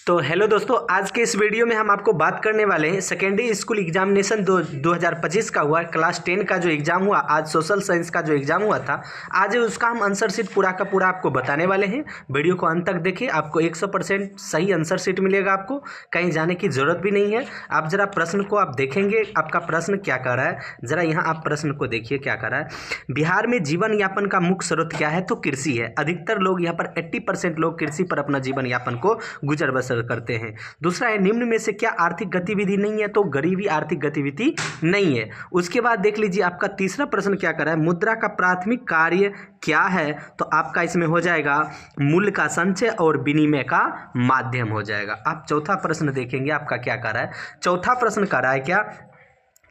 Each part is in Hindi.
तो हेलो दोस्तों, आज के इस वीडियो में हम आपको बात करने वाले हैं सेकेंडरी स्कूल एग्जामिनेशन 2025 का हुआ क्लास 10 का जो एग्ज़ाम हुआ। आज सोशल साइंस का जो एग्ज़ाम हुआ था, आज उसका हम आंसर शीट पूरा का पूरा आपको बताने वाले हैं। वीडियो को अंत तक देखिए, आपको 100% सही आंसर शीट मिलेगा। आपको कहीं जाने की ज़रूरत भी नहीं है। आप ज़रा प्रश्न को आप देखेंगे, आपका प्रश्न क्या कर रहा है, ज़रा यहाँ आप प्रश्न को देखिए क्या कर रहा है। बिहार में जीवन यापन का मुख्य स्रोत क्या है? तो कृषि है। अधिकतर लोग यहाँ पर 80% लोग कृषि पर अपना जीवन यापन को गुजर बसर करते हैं। दूसरा है, निम्न में से क्या आर्थिक गतिविधि नहीं है? तो गरीबी आर्थिक गतिविधि नहीं है। उसके बाद देख लीजिए, आपका तीसरा प्रश्न क्या कर रहा है, मुद्रा का प्राथमिक कार्य क्या है? तो आपका इसमें हो जाएगा मूल्य का संचय और विनिमय का माध्यम हो जाएगा। आप चौथा प्रश्न देखेंगे, आपका क्या कर रहा है, चौथा प्रश्न कर रहा है क्या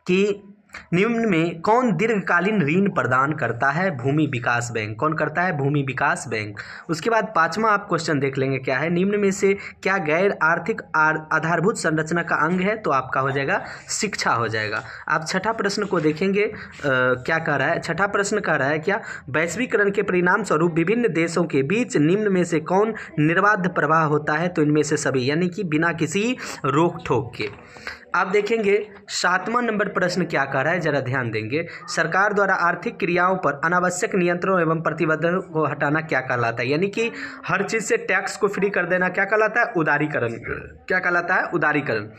कि निम्न में कौन दीर्घकालीन ऋण प्रदान करता है? भूमि विकास बैंक। कौन करता है? भूमि विकास बैंक। उसके बाद पांचवा आप क्वेश्चन देख लेंगे, क्या है, निम्न में से क्या गैर आर्थिक आधारभूत संरचना का अंग है? तो आपका हो जाएगा शिक्षा हो जाएगा। आप छठा प्रश्न को देखेंगे, क्या कह रहा है, छठा प्रश्न कह रहा है क्या, वैश्वीकरण के परिणाम स्वरूप विभिन्न देशों के बीच निम्न में से कौन निर्बाध प्रवाह होता है? तो इनमें से सभी, यानी कि बिना किसी रोक टोक के। आप देखेंगे सातवां नंबर प्रश्न क्या कह रहा है, जरा ध्यान देंगे, सरकार द्वारा आर्थिक क्रियाओं पर अनावश्यक नियंत्रणों एवं प्रतिबंधों को हटाना क्या कहलाता है? यानी कि हर चीज़ से टैक्स को फ्री कर देना क्या कहलाता है? उदारीकरण। क्या कहलाता है? उदारीकरण।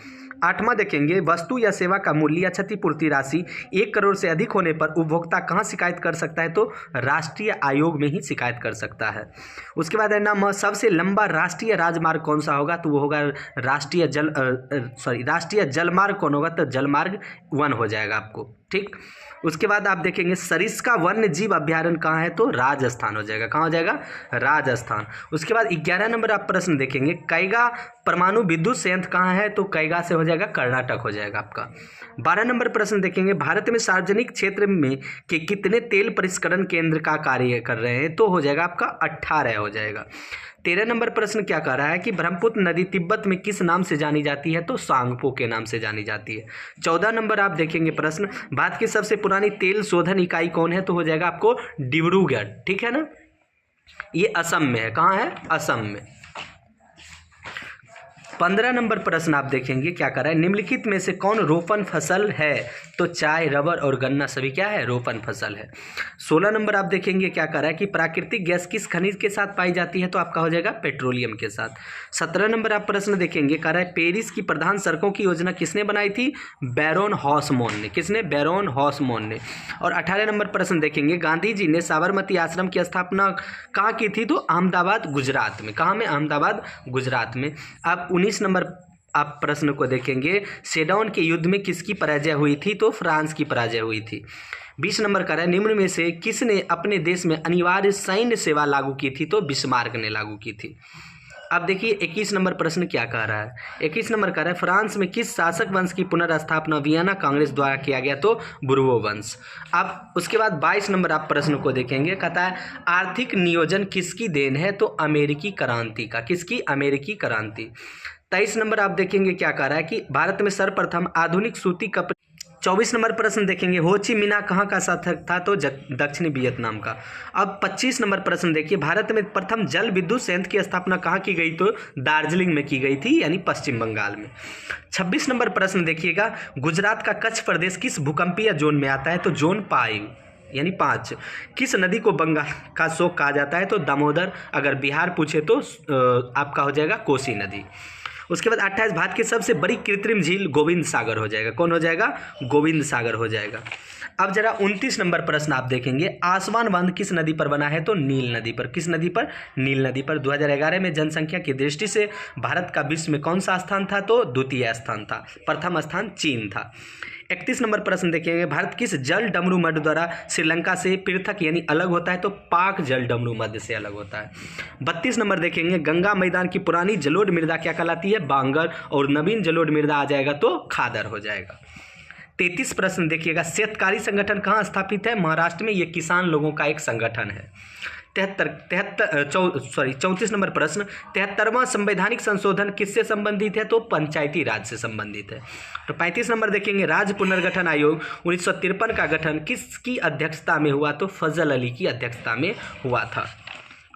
आठवां देखेंगे, वस्तु या सेवा का मूल्य या क्षतिपूर्ति राशि 1 करोड़ से अधिक होने पर उपभोक्ता कहाँ शिकायत कर सकता है? तो राष्ट्रीय आयोग में ही शिकायत कर सकता है। उसके बाद है ना, सबसे लंबा राष्ट्रीय राजमार्ग कौन सा होगा? तो वो होगा राष्ट्रीय जलमार्ग कौन होगा? तो जलमार्ग 1 हो जाएगा आपको, ठीक। उसके बाद आप देखेंगे सरिस्का वन्य जीव अभ्यारण्य कहाँ है? तो राजस्थान हो जाएगा। कहाँ हो जाएगा? राजस्थान। उसके बाद 11 नंबर आप प्रश्न देखेंगे, कैगा परमाणु विद्युत संयंत्र कहाँ है? तो कैगा से हो जाएगा कर्नाटक हो जाएगा आपका। 12 नंबर प्रश्न देखेंगे, भारत में सार्वजनिक क्षेत्र में के कितने तेल परिष्करण केंद्र का कार्य कर रहे हैं? तो हो जाएगा आपका 18 हो जाएगा। 13 नंबर प्रश्न क्या कह रहा है कि ब्रह्मपुत्र नदी तिब्बत में किस नाम से जानी जाती है? तो सांगपो के नाम से जानी जाती है। 14 नंबर आप देखेंगे प्रश्न, भारत की सबसे पुरानी तेल शोधन इकाई कौन है? तो हो जाएगा आपको डिब्रूगढ़, ठीक है ना। ये असम में है। कहाँ है? असम में। 15 नंबर प्रश्न आप देखेंगे क्या कर रहा है, निम्नलिखित में से कौन रोपण फसल है? तो चाय, रबर और गन्ना सभी क्या है? रोपण फसल है। 16 नंबर आप देखेंगे क्या कर रहा है कि प्राकृतिक गैस किस खनिज के साथ पाई जाती है? तो आपका हो जाएगा पेट्रोलियम के साथ। 17 नंबर आप प्रश्न देखेंगे, कह रहा है पेरिस की प्रधान सड़कों की योजना किसने बनाई थी? बैरोन हॉसमोन ने। किसने? बैरोन हॉसमोन ने। और 18 नंबर प्रश्न देखेंगे, गांधी जी ने साबरमती आश्रम की स्थापना कहाँ की थी? तो अहमदाबाद गुजरात में। कहाँ में? अहमदाबाद गुजरात में। अब 19 नंबर आप प्रश्न को देखेंगे, सेडोन के युद्ध में किसकी पराजय हुई थी? तो फ्रांस की पराजय हुई थी। 20 नंबर का है, निम्न में से किसने अपने देश में अनिवार्य सैन्य सेवा लागू की थी? तो बिस्मार्क ने लागू की थी। अब देखिए 21 नंबर प्रश्न क्या कह रहा है, 21 नंबर कह रहा है, फ्रांस में किस शासक वंश की पुनर्स्थापना वियना कांग्रेस द्वारा किया गया? तो बुर्बो वंश। अब उसके बाद 22 नंबर आप प्रश्न को देखेंगे, कहता है आर्थिक नियोजन किसकी देन है? तो अमेरिकी क्रांति का। किसकी? अमेरिकी क्रांति। 23 नंबर आप देखेंगे क्या कह रहा है कि भारत में सर्वप्रथम आधुनिक सूती कपड़े। 24 नंबर प्रश्न देखेंगे, हो ची मिन्ह कहाँ का शासक था? तो दक्षिणी वियतनाम का। अब 25 नंबर प्रश्न देखिए, भारत में प्रथम जल विद्युत संयंत्र की स्थापना कहाँ की गई? तो दार्जिलिंग में की गई थी, यानी पश्चिम बंगाल में। 26 नंबर प्रश्न देखिएगा, गुजरात का कच्छ प्रदेश किस भूकंपीय जोन में आता है? तो जोन 5 यानी 5। किस नदी को बंगाल का शोक कहा जाता है? तो दामोदर। अगर बिहार पूछे तो आपका हो जाएगा कोसी नदी। उसके बाद 28, भारत की सबसे बड़ी कृत्रिम झील गोविंद सागर हो जाएगा। कौन हो जाएगा? गोविंद सागर हो जाएगा। अब जरा 29 नंबर प्रश्न आप देखेंगे, आसवान बांध किस नदी पर बना है? तो नील नदी पर। किस नदी पर? नील नदी पर। 2011 में जनसंख्या की दृष्टि से भारत का विश्व में कौन सा स्थान था? तो द्वितीय स्थान था, प्रथम स्थान चीन था। 31 नंबर प्रश्न देखेंगे, भारत किस जल डमरू मध्य द्वारा श्रीलंका से पृथक यानी अलग होता है? तो पाक जल डमरू मध्य से अलग होता है। 32 नंबर देखेंगे, गंगा मैदान की पुरानी जलोढ़ मृदा क्या कहलाती है? बांगर। और नवीन जलोढ़ मृदा आ जाएगा तो खादर हो जाएगा। 33 प्रश्न देखिएगा, शेतकारी संगठन कहाँ स्थापित है? महाराष्ट्र में। ये किसान लोगों का एक संगठन है। 34 नंबर प्रश्न, 73वां संवैधानिक संशोधन किससे संबंधित है? तो पंचायती राज से संबंधित है। तो 35 नंबर देखेंगे, राज्य पुनर्गठन आयोग 1953 का गठन किसकी अध्यक्षता में हुआ? तो फजल अली की अध्यक्षता में हुआ था।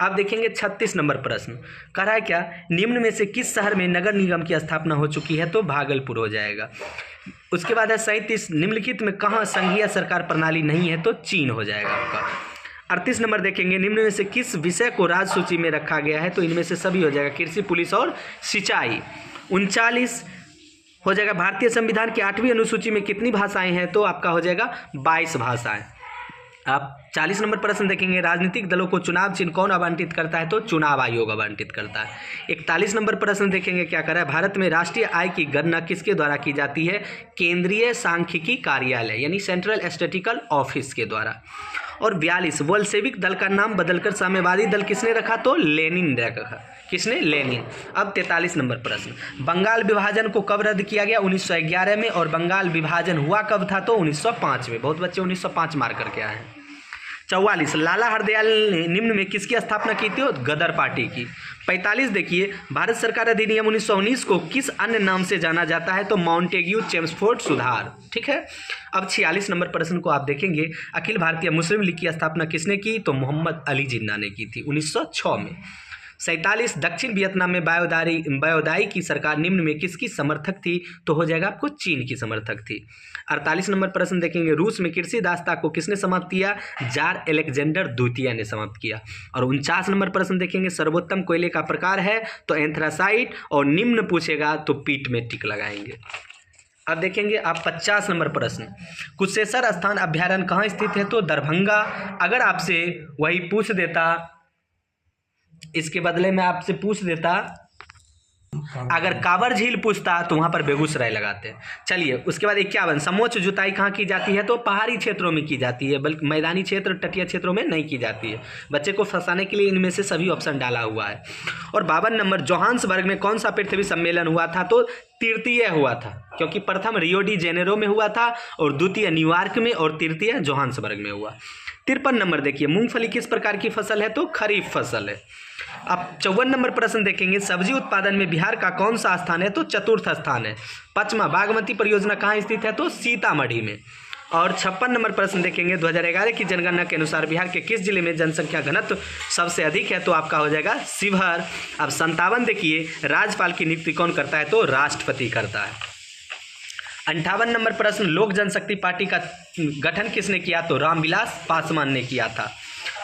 आप देखेंगे 36 नंबर प्रश्न कह रहा है क्या, निम्न में से किस शहर में नगर निगम की स्थापना हो चुकी है, तो भागलपुर हो जाएगा। उसके बाद है 37, निम्नलिखित में कहाँ संघीय सरकार प्रणाली नहीं है, तो चीन हो जाएगा आपका। 38 नंबर देखेंगे, निम्न में से किस विषय को राज्य सूची में रखा गया है, तो इनमें से सभी हो जाएगा, कृषि, पुलिस और सिंचाई। 39 हो जाएगा, भारतीय संविधान की 8वीं अनुसूची में कितनी भाषाएं हैं, तो आपका हो जाएगा 22 भाषाएं। आप 40 नंबर प्रश्न देखेंगे, राजनीतिक दलों को चुनाव चिन्ह कौन आवंटित करता है, तो चुनाव आयोग आवंटित करता है। 41 नंबर प्रश्न देखेंगे, क्या कर रहा है, भारत में राष्ट्रीय आय की गणना किसके द्वारा की जाती है, केंद्रीय सांख्यिकी कार्यालय यानी सेंट्रल स्टैटिस्टिकल ऑफिस के द्वारा। और 42, बोल्शेविक दल का नाम बदलकर साम्यवादी दल किसने रखा, तो लेनिन ने रखा। किसने, लेनिन। अब 43 नंबर प्रश्न, बंगाल विभाजन को कब रद्द किया गया, 1911 में, और बंगाल विभाजन हुआ कब था, तो 1905 में। बहुत बच्चे 1905 मार करके आए हैं। 44, लाला हरदयाल ने निम्न में किसकी स्थापना की थी, गदर पार्टी की। 45 देखिए, भारत सरकार अधिनियम 1919 को किस अन्य नाम से जाना जाता है, तो मॉन्टेग्यू चेम्सफोर्ड सुधार। ठीक है। अब 46 नंबर प्रश्न को आप देखेंगे, अखिल भारतीय मुस्लिम लीग की स्थापना किसने की, तो मोहम्मद अली जिन्ना ने की थी 1906 में। 47, दक्षिण वियतनाम में बायोदाई की सरकार निम्न में किसकी समर्थक थी, तो हो जाएगा आपको चीन की समर्थक थी। 48 नंबर प्रश्न देखेंगे, रूस में कृषि दासता को किसने समाप्त किया, जार अलेक्जेंडर द्वितीय ने समाप्त किया। और 49 नंबर प्रश्न देखेंगे, सर्वोत्तम कोयले का प्रकार है, तो एंथ्रासाइट, और निम्न पूछेगा तो पीठ में टिक लगाएंगे। अब देखेंगे आप 50 नंबर प्रश्न, कुशेश्वर स्थान अभ्यारण्य कहाँ स्थित है, तो दरभंगा। अगर आपसे वही पूछ देता, इसके बदले में आपसे पूछ देता, अगर कांवर झील पूछता तो वहां पर बेगूसराय लगाते। चलिए, उसके बाद 51, समोच्च जुताई कहाँ की जाती है, तो पहाड़ी क्षेत्रों में की जाती है, बल्कि मैदानी क्षेत्र तटीय क्षेत्रों में नहीं की जाती है। बच्चे को फंसाने के लिए इनमें से सभी ऑप्शन डाला हुआ है। और 52 नंबर, जोहान्सबर्ग में कौन सा पृथ्वी सम्मेलन हुआ था, तो तृतीय हुआ था, क्योंकि प्रथम रियो डी जेनेरो में हुआ था, और द्वितीय न्यूयॉर्क में, और तृतीय जोहान्सबर्ग में हुआ। 53 नंबर देखिए, मूंगफली किस प्रकार की फसल है, तो खरीफ फसल है। अब 54 नंबर प्रश्न देखेंगे, सब्जी उत्पादन में बिहार का कौन सा स्थान है, तो चतुर्थ स्थान है। 5वां, बागमती परियोजना कहाँ स्थित है, तो सीतामढ़ी में। और 56 नंबर प्रश्न देखेंगे, 2011 की जनगणना के अनुसार बिहार के किस जिले में जनसंख्या घनत्व सबसे अधिक है, तो आपका हो जाएगा शिवहर। अब 57 देखिए, राज्यपाल की नियुक्ति कौन करता है, तो राष्ट्रपति करता है। 58 नंबर प्रश्न, लोक जनशक्ति पार्टी का गठन किसने किया, तो रामविलास पासवान ने किया था।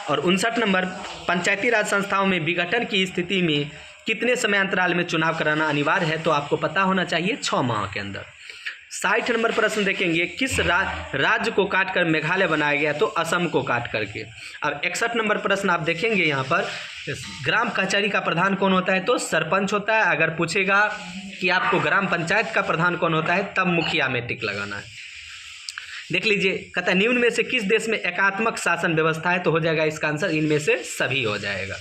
और 59 नंबर, पंचायती राज संस्थाओं में विघटन की स्थिति में कितने समय अंतराल में चुनाव कराना अनिवार्य है, तो आपको पता होना चाहिए 6 माह के अंदर। 60 नंबर प्रश्न देखेंगे, किस राज्य को काटकर मेघालय बनाया गया, तो असम को काट करके। अब 61 नंबर प्रश्न आप देखेंगे, यहाँ पर ग्राम कचहरी का प्रधान कौन होता है, तो सरपंच होता है। अगर पूछेगा कि आपको ग्राम पंचायत का प्रधान कौन होता है, तब मुखिया में टिक लगाना है। देख लीजिए, कहता है निम्न में से किस देश में एकात्मक शासन व्यवस्था है, तो हो जाएगा इसका आंसर इनमें से सभी हो जाएगा।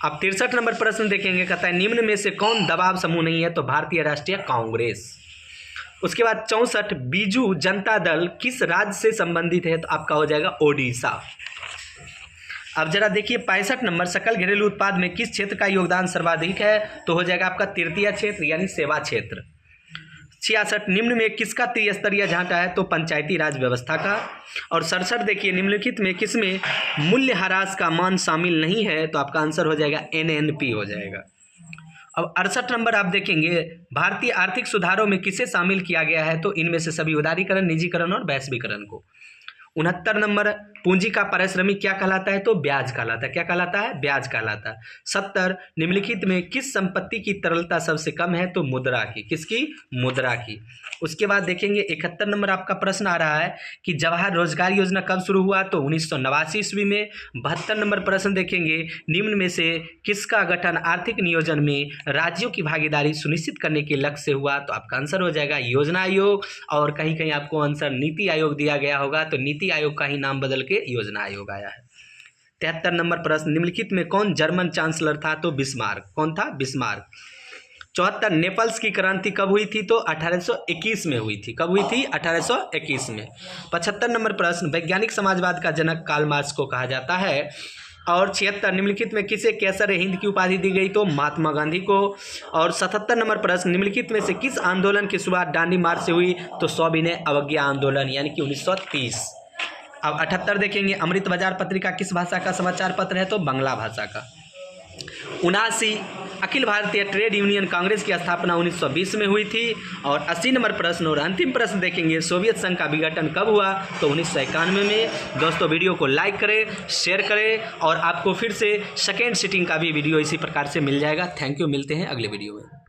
अब 63 नंबर प्रश्न देखेंगे, कहता है निम्न में से कौन दबाव समूह नहीं है, तो भारतीय राष्ट्रीय कांग्रेस। उसके बाद 64, बीजू जनता दल किस राज्य से संबंधित है, तो आपका हो जाएगा ओडिशा। अब जरा देखिए 65 नंबर, सकल घरेलू उत्पाद में किस क्षेत्र का योगदान सर्वाधिक है, तो हो जाएगा आपका तृतीय क्षेत्र यानी सेवा क्षेत्र। 66, निम्न में किसका त्रिस्तरीय ढांचा है, तो पंचायती राज व्यवस्था का। और 67 देखिए, निम्नलिखित में किसमें मूल्यह्रास का मान शामिल नहीं है, तो आपका आंसर हो जाएगा NNP हो जाएगा। अब 68 नंबर आप देखेंगे, भारतीय आर्थिक सुधारों में किसे शामिल किया गया है, तो इनमें से सभी उदारीकरण, निजीकरण और वैश्वीकरण को। 69 नंबर, पूंजी का पारिश्रमिक क्या कहलाता है, तो ब्याज कहलाता है। क्या कहलाता है, ब्याज कहलाता है। 70, निम्नलिखित में किस संपत्ति की तरलता सबसे कम है, तो मुद्रा की। किसकी, मुद्रा की। उसके बाद देखेंगे 71 नंबर आपका प्रश्न आ रहा है कि जवाहर रोजगार योजना कब शुरू हुआ, तो 1989 ईस्वी में। 72 नंबर प्रश्न देखेंगे, निम्न में से किसका गठन आर्थिक नियोजन में राज्यों की भागीदारी सुनिश्चित करने के लक्ष्य से हुआ, तो आपका आंसर हो जाएगा योजना आयोग। और कहीं कहीं आपको आंसर नीति आयोग दिया गया होगा, तो नीति आयोग का ही नाम बदल के योजना आयोग आया है। 73 नंबर प्रश्न, निम्नलिखित में कौन जर्मन चांसलर था, तो बिस्मार्क। कौन था, बिस्मार्क। 74, नेपल्स की क्रांति कब हुई थी, तो 1821 में हुई थी। कब हुई थी, 1821 में। 75 नंबर प्रश्न, वैज्ञानिक समाजवाद का जनक कार्ल मार्क्स को कहा जाता है। और 76, निम्नलिखित में किसे कैसर हिंद की उपाधि दी गई, तो महात्मा गांधी को। और 77 नंबर प्रश्न, निम्नलिखित में से किस आंदोलन की शुरुआत दांडी मार्च से हुई, तो सविनय अवज्ञा आंदोलन यानी कि 1930। अब 78 देखेंगे, अमृत बाजार पत्रिका किस भाषा का समाचार पत्र है? तो बांग्ला भाषा का। 79, अखिल भारतीय ट्रेड यूनियन कांग्रेस की स्थापना 1920 में हुई थी। और 80 नंबर प्रश्न और अंतिम प्रश्न देखेंगे, सोवियत संघ का विघटन कब हुआ? तो 1991 में। दोस्तों वीडियो को लाइक करें, शेयर करें, और आपको फिर से सेकेंड सिटिंग का भी वीडियो इसी प्रकार से मिल जाएगा। थैंक यू, मिलते हैं अगले वीडियो में।